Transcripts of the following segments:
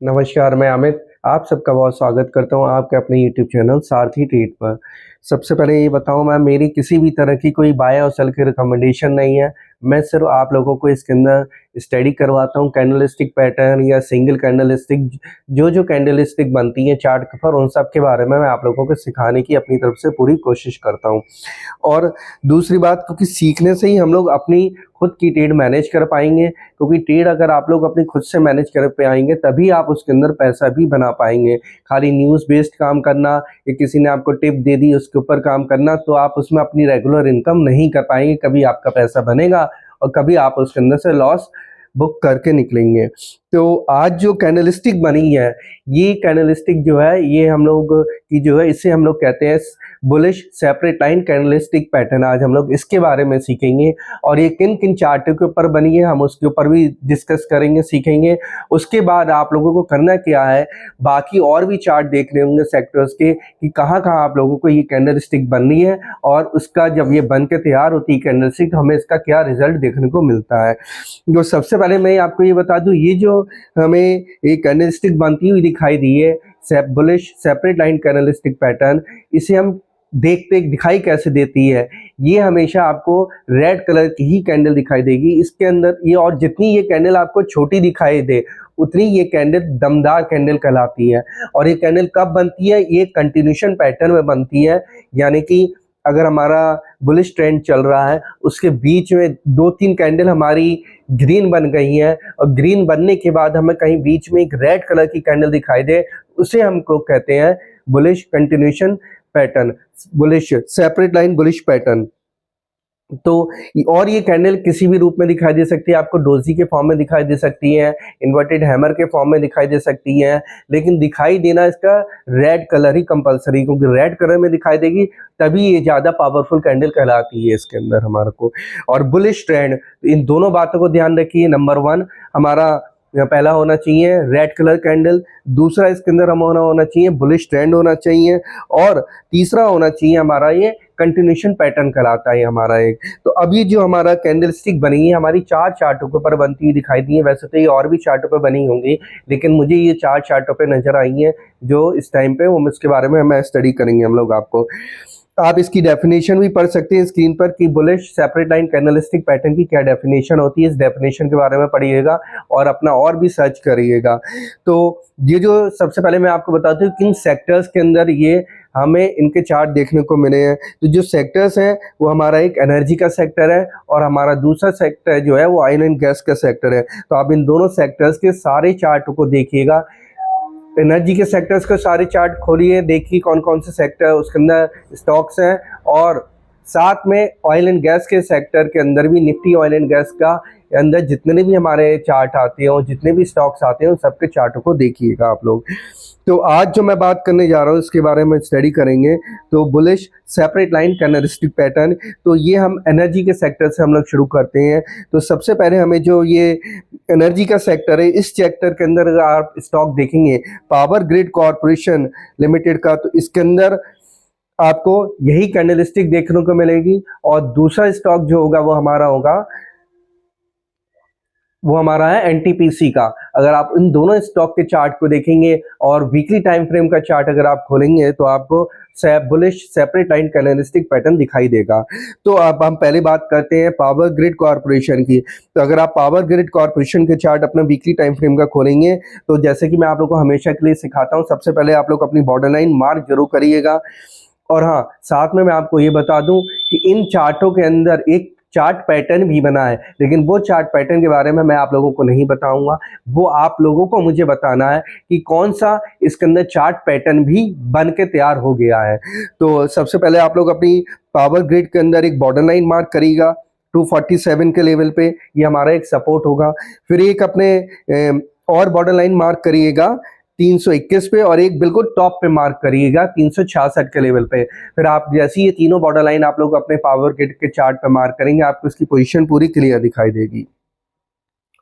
नमस्कार, मैं अमित। आप सबका बहुत स्वागत करता हूँ आपके अपने यूट्यूब चैनल सारथी ट्रेड पर। सबसे पहले ये बताऊँ मैं मेरी किसी भी तरह की कोई बाय और सेल की रिकमेंडेशन नहीं है। मैं सिर्फ़ आप लोगों को इसके अंदर स्टडी करवाता हूँ कैंडलस्टिक पैटर्न या सिंगल कैंडलस्टिक जो कैंडलस्टिक बनती हैं चार्ट के ऊपर उन सब के बारे में मैं आप लोगों को सिखाने की अपनी तरफ से पूरी कोशिश करता हूँ। और दूसरी बात क्योंकि सीखने से ही हम लोग अपनी खुद की ट्रेड मैनेज कर पाएँगे, क्योंकि ट्रेड अगर आप लोग अपनी खुद से मैनेज कर पाएँगे तभी आप उसके अंदर पैसा भी बना पाएँगे। खाली न्यूज़ बेस्ड काम करना या किसी ने आपको टिप दे दी उसके ऊपर काम करना तो आप उसमें अपनी रेगुलर इनकम नहीं कर पाएँगे। कभी आपका पैसा बनेगा और कभी आप उसके अंदर से लॉस बुक करके निकलेंगे। तो आज जो कैंडलस्टिक बनी है, ये कैंडलस्टिक जो है ये हम लोग की जो है इसे हम लोग कहते हैं bullish separate line candlestick pattern. आज हम लोग इसके बारे में सीखेंगे और ये किन-किन चार्टों के ऊपर बनी है हम उसके ऊपर भी डिस्कस करेंगे, सीखेंगे। उसके बाद आप लोगों को करना क्या है, बाकी और भी चार्ट देखने होंगे सेक्टर्स के कि कहाँ-कहाँ आप लोगों को ये कैंडलस्टिक बननी है और उसका जब ये बन के तैयार होती है कैंडलस्टिक तो हमें इसका क्या रिजल्ट देखने को मिलता है। तो सबसे पहले मैं आपको ये बता दूँ ये जो हमें एक कैंडलस्टिक बनती हुई दिखाई दी है bullish separate line candlestick pattern, इसे हम देखते दिखाई कैसे देती है, ये हमेशा आपको रेड कलर की ही कैंडल दिखाई देगी। इसके अंदर ये और जितनी ये कैंडल आपको छोटी दिखाई दे उतनी ये कैंडल दमदार कैंडल कहलाती है। और ये कैंडल कब बनती है, ये कंटिन्यूशन पैटर्न में बनती है, यानी कि अगर हमारा बुलिश ट्रेंड चल रहा है उसके बीच में 2-3 कैंडल हमारी ग्रीन बन गई हैं और ग्रीन बनने के बाद हमें कहीं बीच में एक रेड कलर की कैंडल दिखाई दे, उसे हमको कहते हैं bullish continuation pattern, bullish separate line bullish pattern. तो और ये कैंडल किसी भी रूप में दिखाई दे सकती है, आपको डोजी के फॉर्म में दिखाई दे सकती है, इन्वर्टेड हैमर के फॉर्म में दिखाई दे सकती है, लेकिन दिखाई देना इसका रेड कलर ही कंपलसरी, क्योंकि रेड कलर में दिखाई देगी तभी ये ज़्यादा पावरफुल कैंडल कहलाती है इसके अंदर हमारे को। और बुलिश ट्रेंड, इन दोनों बातों को ध्यान रखिए। नंबर 1 हमारा पहला होना चाहिए रेड कलर कैंडल, दूसरा इसके अंदर हम होना चाहिए बुलिश ट्रेंड होना चाहिए और तीसरा होना चाहिए हमारा ये कंटिन्यूशन पैटर्न कहलाता है हमारा एक। तो अभी जो हमारा कैंडलस्टिक बनी है हमारी 4 चार्टों के ऊपर बनती हुई दिखाई दी है। वैसे तो ये और भी चार्टों पे बनी होंगी, लेकिन मुझे ये 4 चार्टों पे नजर आई हैं जो इस टाइम पे हम इसके बारे में मैं स्टडी करेंगे हम लोग आपको। आप इसकी डेफिनेशन भी पढ़ सकते हैं स्क्रीन पर कि bullish separate line candlestick pattern की क्या डेफिनेशन होती है। इस डेफिनेशन के बारे में पढ़िएगा और अपना और भी सर्च करिएगा। तो ये जो सबसे पहले मैं आपको बताता हूँ किन सेक्टर्स के अंदर ये हमें इनके चार्ट देखने को मिले हैं। तो जो सेक्टर्स हैं वो हमारा एक एनर्जी का सेक्टर है और हमारा दूसरा सेक्टर जो है वो ऑयल एंड गैस का सेक्टर है। तो आप इन दोनों सेक्टर्स के सारे चार्टों को देखिएगा। एनर्जी के सेक्टर्स के सारे चार्ट खोलिए, देखिए कौन कौन से सेक्टर उसके अंदर स्टॉक्स हैं और साथ में ऑयल एंड गैस के सेक्टर के अंदर भी निफ्टी ऑयल एंड गैस का अंदर जितने भी हमारे चार्ट आते हैं और जितने भी स्टॉक्स आते हैं उन सबके चार्टों को देखिएगा आप लोग। तो आज जो मैं बात करने जा रहा हूँ इसके बारे में स्टडी करेंगे। तो bullish separate line candlestick pattern, तो ये हम एनर्जी के सेक्टर से हम लोग शुरू करते हैं। तो सबसे पहले हमें जो ये एनर्जी का सेक्टर है इस सेक्टर के अंदर अगर आप स्टॉक देखेंगे पावर ग्रिड कॉरपोरेशन लिमिटेड का, तो इसके अंदर आपको यही कैंडलस्टिक देखने को मिलेगी। और दूसरा स्टॉक जो होगा वो हमारा है एनटीपीसी का। अगर आप इन दोनों स्टॉक के चार्ट को देखेंगे और वीकली टाइम फ्रेम का चार्ट अगर आप खोलेंगे तो आपको bullish separate line candlestick pattern दिखाई देगा। तो अब हम पहले बात करते हैं पावर ग्रिड कॉरपोरेशन की। तो अगर आप पावर ग्रिड कॉरपोरेशन के चार्ट अपना वीकली टाइम फ्रेम का खोलेंगे तो जैसे कि मैं आप लोग को हमेशा के लिए सिखाता हूँ, सबसे पहले आप लोग अपनी बॉर्डर लाइन मार्क जरूर करिएगा। और हाँ, साथ में मैं आपको ये बता दूं कि इन चार्टों के अंदर एक चार्ट पैटर्न भी बना है, लेकिन वो चार्ट पैटर्न के बारे में मैं आप लोगों को नहीं बताऊंगा। वो आप लोगों को मुझे बताना है कि कौन सा इसके अंदर चार्ट पैटर्न भी बन के तैयार हो गया है। तो सबसे पहले आप लोग अपनी पावर ग्रिड के अंदर एक बॉर्डर लाइन मार्क करिएगा 247 के लेवल पे, ये हमारा एक सपोर्ट होगा। फिर एक अपने और बॉर्डर लाइन मार्क करिएगा 321 पे और एक बिल्कुल टॉप पे मार्क करिएगा 366 के लेवल पे। फिर आप जैसे ये तीनों बॉर्डर लाइन आप लोग अपने पावर ग्रिड के चार्ट पे मार्क करेंगे आपको इसकी पोजीशन पूरी क्लियर दिखाई देगी।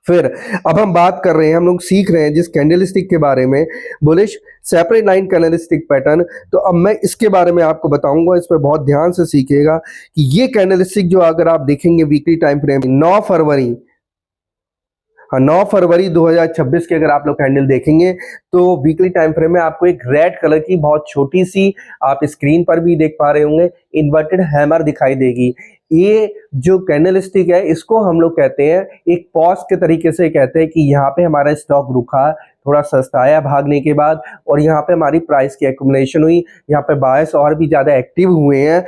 फिर अब हम बात कर रहे हैं, हम लोग सीख रहे हैं जिस कैंडलस्टिक के बारे में, bullish separate line candlestick pattern. तो अब मैं इसके बारे में आपको बताऊंगा, इस पर बहुत ध्यान से सीखिएगा कि ये कैंडलस्टिक जो अगर आप देखेंगे वीकली टाइम फ्रेम 9 फरवरी हाँ, 9 फरवरी 2026 के अगर आप लोग कैंडल देखेंगे तो वीकली टाइम फ्रेम में आपको एक रेड कलर की बहुत छोटी सी, आप स्क्रीन पर भी देख पा रहे होंगे, इन्वर्टेड हैमर दिखाई देगी। ये जो कैंडल स्टिक है इसको हम लोग कहते हैं एक पॉज के तरीके से कहते हैं कि यहाँ पे हमारा स्टॉक रुका, थोड़ा सस्ताया भागने के बाद, और यहाँ पे हमारी प्राइस की एक्यूमुलेशन हुई, यहाँ पे बायर्स और भी ज़्यादा एक्टिव हुए हैं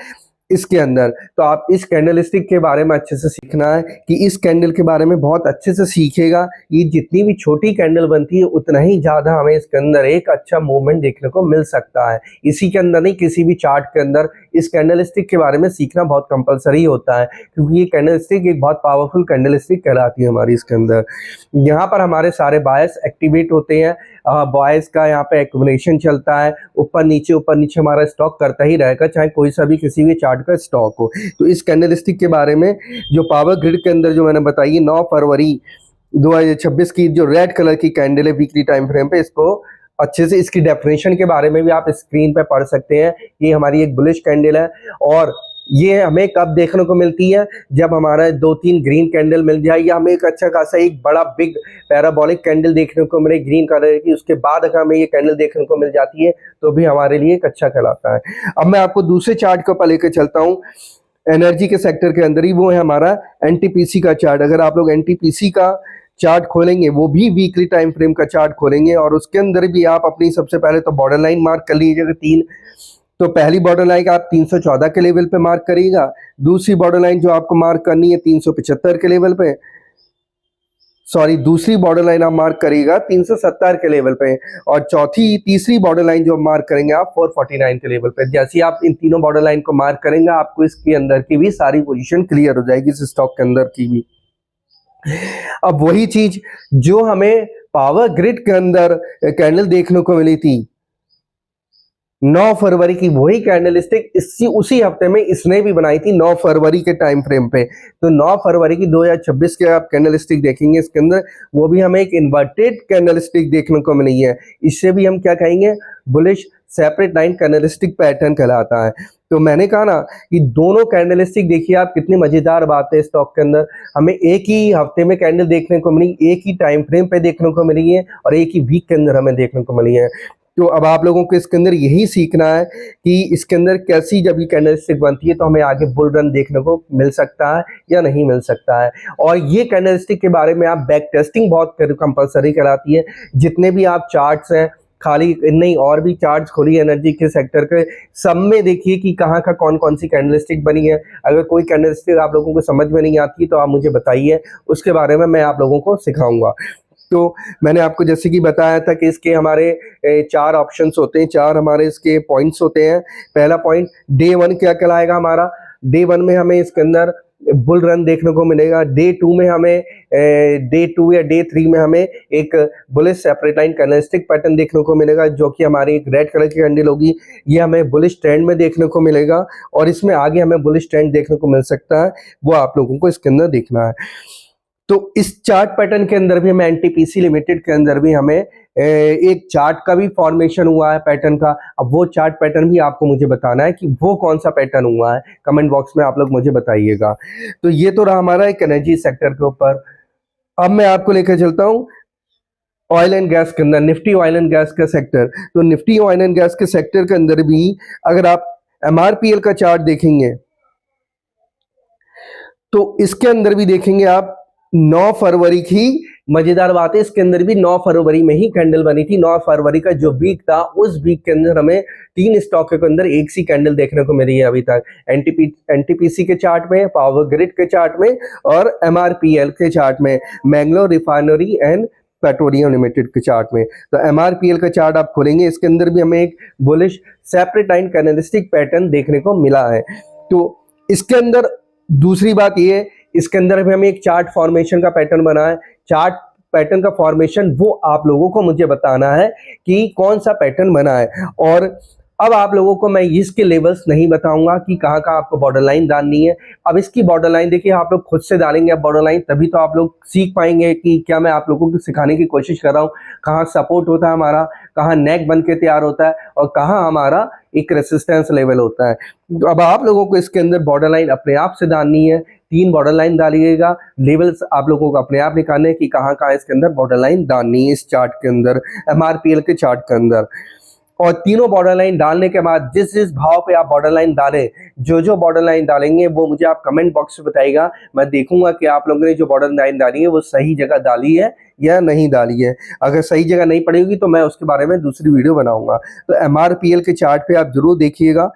इसके अंदर। तो आप इस कैंडल स्टिक के बारे में अच्छे से सीखना है कि इस कैंडल के बारे में बहुत अच्छे से सीखेगा। ये जितनी भी छोटी कैंडल बनती है उतना ही ज़्यादा हमें इसके अंदर एक अच्छा मूवमेंट देखने को मिल सकता है। इसी के अंदर नहीं, किसी भी चार्ट के अंदर इस कैंडल स्टिक के बारे में सीखना बहुत कंपलसरी होता है, क्योंकि ये कैंडल स्टिक एक बहुत पावरफुल कैंडल स्टिक कहलाती है हमारी इसके अंदर। यहाँ पर हमारे सारे बायर्स एक्टिवेट होते हैं, बायर्स का यहाँ पे एक्यूमुलेशन चलता है, ऊपर नीचे हमारा स्टॉक करता ही रहेगा, चाहे कोई सा भी किसी भी चार्ट का स्टॉक हो। तो इस कैंडल स्टिक के बारे में जो पावर ग्रिड के अंदर जो मैंने बताई 9 फरवरी 2026 की जो रेड कलर की कैंडल है वीकली टाइम फ्रेम पे, इसको अच्छे से इसकी डेफिनेशन के बारे में भी आप स्क्रीन पे पढ़ सकते हैं। ये हमारी एक बुलिश कैंडल है, और ये हमें कब देखने को मिलती है, जब हमारा 2-3 ग्रीन कैंडल मिल जाए, या हमें एक अच्छा खासा एक बड़ा बिग पैराबोलिक कैंडल देखने को मिले ग्रीन कलर की, उसके बाद अगर हमें ये कैंडल देखने को मिल जाती है तो भी हमारे लिए एक अच्छा कहलाता है। अब मैं आपको दूसरे चार्ट के ऊपर लेकर चलता हूँ, एनर्जी के सेक्टर के अंदर ही, वो है हमारा एनटीपीसी का चार्ट। अगर आप लोग एनटीपीसी का चार्ट खोलेंगे, वो भी वीकली टाइम फ्रेम का चार्ट खोलेंगे, और उसके अंदर भी आप अपनी सबसे पहले तो बॉर्डर लाइन मार्क कर लीजिएगा 3। तो पहली बॉर्डर लाइन आप 314 के लेवल पे मार्क करिएगा, दूसरी बॉर्डर लाइन जो आपको मार्क करनी है 375 के लेवल पे, दूसरी बॉर्डर लाइन आप मार्क करिएगा 370 के लेवल पे, और तीसरी बॉर्डर लाइन जो मार्क करेंगे आप 449 के लेवल पे। जैसे ही आप इन तीनों बॉर्डर लाइन को मार्क करेंगे, आपको इसके अंदर की भी सारी पोजीशन क्लियर हो जाएगी, इस स्टॉक के अंदर की भी। अब वही चीज जो हमें पावर ग्रिड के अंदर कैंडल देखने को मिली थी 9 फरवरी की, वही कैंडल स्टिक उसी हफ्ते में इसने भी बनाई थी 9 फरवरी के टाइम फ्रेम पे। तो 9 फरवरी की 2026 के आप कैंडल स्टिक देखेंगे इसके अंदर, वो भी हमें एक इन्वर्टेड कैंडल स्टिक देखने को मिली है। इससे भी हम क्या कहेंगे, bullish separate line candle stick pattern कहलाता है। तो मैंने कहा ना कि दोनों कैंडल स्टिक देखिए आप, कितनी मजेदार बात है। स्टॉक के अंदर हमें एक ही हफ्ते में कैंडल देखने को मिली, एक ही टाइम फ्रेम पे देखने को मिली है, और एक ही वीक के अंदर हमें देखने को मिली है। तो अब आप लोगों को इसके अंदर यही सीखना है कि इसके अंदर कैसी जब ये कैंडल स्टिक बनती है तो हमें आगे बुल रन देखने को मिल सकता है या नहीं मिल सकता है। और ये कैंडल स्टिक के बारे में आप बैक टेस्टिंग बहुत कंपलसरी कराती है। जितने भी आप चार्ट्स हैं, खाली नहीं और भी चार्ट्स खोलिए एनर्जी के सेक्टर के, सब में देखिए कि कहाँ का कौन कौन सी कैंडल स्टिक बनी है। अगर कोई कैंडल स्टिक आप लोगों को समझ में नहीं आती तो आप मुझे बताइए, उसके बारे में मैं आप लोगों को सिखाऊंगा। तो मैंने आपको जैसे कि बताया था कि इसके हमारे 4 ऑप्शंस होते हैं, 4 हमारे इसके पॉइंट्स होते हैं। पहला पॉइंट डे 1 क्या कहलाएगा हमारा, डे 1 में हमें इसके अंदर बुल रन देखने को मिलेगा। डे 2 में हमें डे 2 या डे 3 में हमें एक bullish separate line candle stick pattern देखने को मिलेगा, जो कि हमारी एक रेड कलर की कैंडल होगी। ये हमें बुलिश ट्रेंड में देखने को मिलेगा, और इसमें आगे हमें बुलिश ट्रेंड देखने को मिल सकता है, वो आप लोगों को इसके अंदर देखना है। तो इस चार्ट पैटर्न के अंदर भी हमें एनटीपीसी लिमिटेड के अंदर भी हमें एक चार्ट का भी फॉर्मेशन हुआ है पैटर्न का। अब वो चार्ट पैटर्न भी आपको मुझे बताना है कि वो कौन सा पैटर्न हुआ है, कमेंट बॉक्स में आप लोग मुझे बताइएगा। तो ये तो रहा हमारा एक एनर्जी सेक्टर के ऊपर। अब मैं आपको लेकर चलता हूँ ऑयल एंड गैस के अंदर, निफ्टी ऑयल एंड गैस का सेक्टर। तो निफ्टी ऑयल एंड गैस के सेक्टर के अंदर भी अगर आप एमआरपीएल का चार्ट देखेंगे तो इसके अंदर भी देखेंगे आप 9 फरवरी की मजेदार बात है, इसके अंदर भी 9 फरवरी में ही कैंडल बनी थी। 9 फरवरी का जो वीक था उस वीक के अंदर हमें 3 स्टॉक के अंदर एक सी कैंडल देखने को मिली है अभी तक, एनटीपीसी के चार्ट में, पावर ग्रिड के चार्ट में, और एमआरपीएल के चार्ट में, Mangalore refinery and petroleum limited के चार्ट में। तो एमआरपीएल का चार्ट आप खोलेंगे, इसके अंदर भी हमें एक bullish separate line candlestick pattern देखने को मिला है। तो इसके अंदर दूसरी बात ये है, इसके अंदर भी हमें एक चार्ट फॉर्मेशन का पैटर्न बना है। चार्ट पैटर्न का फॉर्मेशन वो आप लोगों को मुझे बताना है कि कौन सा पैटर्न बना है। और अब आप लोगों को मैं इसके लेवल्स नहीं बताऊंगा कि कहाँ कहाँ आपको बॉर्डर लाइन डालनी है। अब इसकी बॉर्डर लाइन देखिए, आप लोग खुद से डालेंगे बॉर्डर लाइन, तभी तो आप लोग सीख पाएंगे कि क्या मैं आप लोगों को सिखाने की कोशिश कर रहा हूँ। कहाँ सपोर्ट होता है हमारा, कहाँ नेक बन के तैयार होता है, और कहाँ हमारा एक रेसिस्टेंस लेवल होता है। तो अब आप लोगों को इसके अंदर बॉर्डर लाइन अपने आप से डालनी है 3 बॉर्डर लाइन डालिएगा। लेवल्स आप लोगों को अपने आप निकालने हैं कि कहाँ कहाँ इसके अंदर बॉर्डर लाइन डालनी है इस चार्ट के अंदर, MRPL के चार्ट के अंदर। और तीनों बॉर्डर लाइन डालने के बाद जिस जिस भाव पे आप बॉर्डर लाइन डालें, जो बॉर्डर लाइन डालेंगे वो मुझे आप कमेंट बॉक्स में बताइएगा। मैं देखूंगा कि आप लोगों ने जो बॉर्डर लाइन डाली है वो सही जगह डाली है या नहीं डाली है। अगर सही जगह नहीं पड़ेगी तो मैं उसके बारे में दूसरी वीडियो बनाऊंगा। तो MRPL के चार्ट पे आप जरूर देखिएगा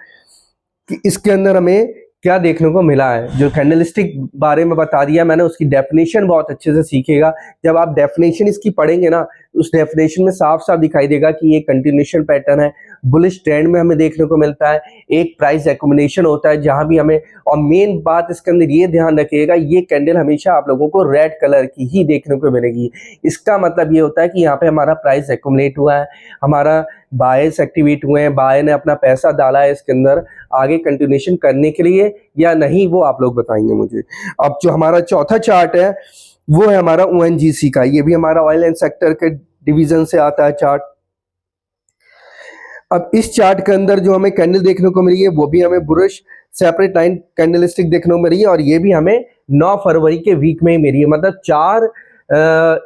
कि इसके अंदर हमें क्या देखने को मिला है। जो कैंडलस्टिक बारे में बता दिया मैंने, उसकी डेफिनेशन बहुत अच्छे से सीखिएगा। जब आप डेफिनेशन इसकी पढ़ेंगे ना, उस डेफिनेशन में साफ साफ दिखाई देगा कि ये कंटिन्यूएशन पैटर्न है, बुलिश ट्रेंड में हमें देखने को मिलता है, एक प्राइस एक्यूमुलेशन होता है जहां भी हमें। और मेन बात इसके अंदर ये ध्यान रखिएगा, ये कैंडल हमेशा आप लोगों को रेड कलर की ही देखने को मिलेगी। इसका मतलब ये होता है कि यहाँ पे हमारा प्राइस एक्यूमुलेट हुआ है, हमारा बायर्स एक्टिवेट हुए हैं, बायर ने अपना पैसा डाला है इसके अंदर आगे कंटिन्यूएशन करने के लिए या नहीं, वो आप लोग बताएंगे मुझे। अब जो हमारा चौथा चार्ट है वो है हमारा ONGC का। ये भी हमारा ऑयल एंड सेक्टर के डिवीजन से आता है चार्ट। अब इस चार्ट के अंदर जो हमें कैंडल देखने को मिली है वो भी हमें बुलिश सेपरेट लाइन कैंडलस्टिक देखने को मिली है, और ये भी हमें 9 फरवरी के वीक में ही मिली है। मतलब 4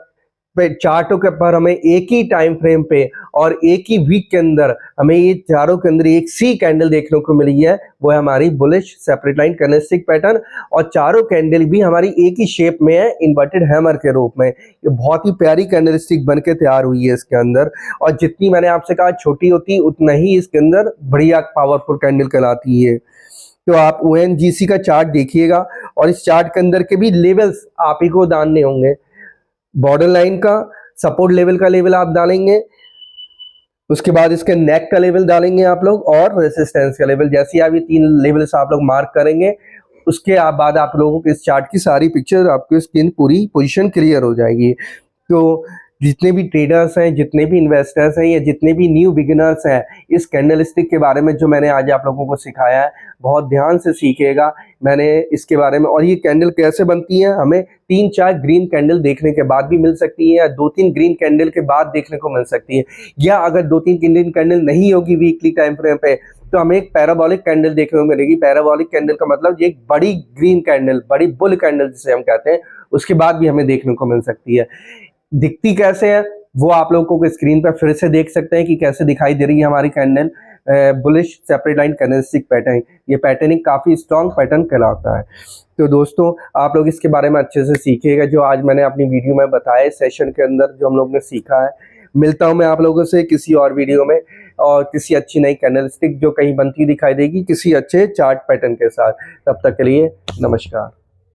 चार्टों के पर हमें एक ही टाइम फ्रेम पे और एक ही वीक के अंदर हमें ये चारों के अंदर एक सी कैंडल देखने को मिली है, वो है हमारी bullish separate line candlestick pattern. और चारों कैंडल भी हमारी एक ही शेप में है, इन्वर्टेड हैमर के रूप में। ये बहुत ही प्यारी कैंडलस्टिक बन के तैयार हुई है इसके अंदर, और जितनी मैंने आपसे कहा छोटी होती उतना ही इसके अंदर बढ़िया पावरफुल कैंडल कहलाती है। तो आप ONGC का चार्ट देखिएगा, और इस चार्ट के अंदर के भी लेवल्स आप ही को डालने होंगे। बॉर्डर लाइन का सपोर्ट लेवल का लेवल आप डालेंगे, उसके बाद इसके नेक का लेवल डालेंगे आप लोग, और रेसिस्टेंस का लेवल। जैसे ही आप ये 3 लेवल्स आप लोग मार्क करेंगे, उसके बाद आप लोगों को इस चार्ट की सारी पिक्चर, आपकी स्क्रीन पूरी पोजीशन क्लियर हो जाएगी। तो जितने भी ट्रेडर्स हैं, जितने भी इन्वेस्टर्स हैं, या जितने भी न्यू बिगिनर्स हैं, इस कैंडलस्टिक के बारे में जो मैंने आज आप लोगों को सिखाया है, बहुत ध्यान से सीखिएगा। मैंने इसके बारे में, और ये कैंडल कैसे बनती है, हमें 3-4 ग्रीन कैंडल देखने के बाद भी मिल सकती है, या 2-3 ग्रीन कैंडल के बाद देखने को मिल सकती है। या अगर 2-3 ग्रीन कैंडल नहीं होगी वीकली टाइम फ्रेम पे, तो हमें एक पैराबोलिक कैंडल देखने को मिलेगी। पैराबोलिक कैंडल का मतलब ये एक बड़ी ग्रीन कैंडल, बड़ी बुल कैंडल जिसे हम कहते हैं, उसके बाद भी हमें देखने को मिल सकती है। दिखती कैसे है वो आप लोगों को स्क्रीन पर फिर से देख सकते हैं कि कैसे दिखाई दे रही है हमारी candle bullish separate line candlestick pattern. ये पैटर्न काफी स्ट्रॉन्ग पैटर्न कहलाता है। तो दोस्तों, आप लोग इसके बारे में अच्छे से सीखिएगा, जो आज मैंने अपनी वीडियो में बताया सेशन के अंदर जो हम लोग ने सीखा है। मिलता हूं मैं आप लोगों से किसी और वीडियो में, और किसी अच्छी नई कैंडलस्टिक जो कहीं बनती दिखाई देगी किसी अच्छे चार्ट पैटर्न के साथ। तब तक के लिए नमस्कार।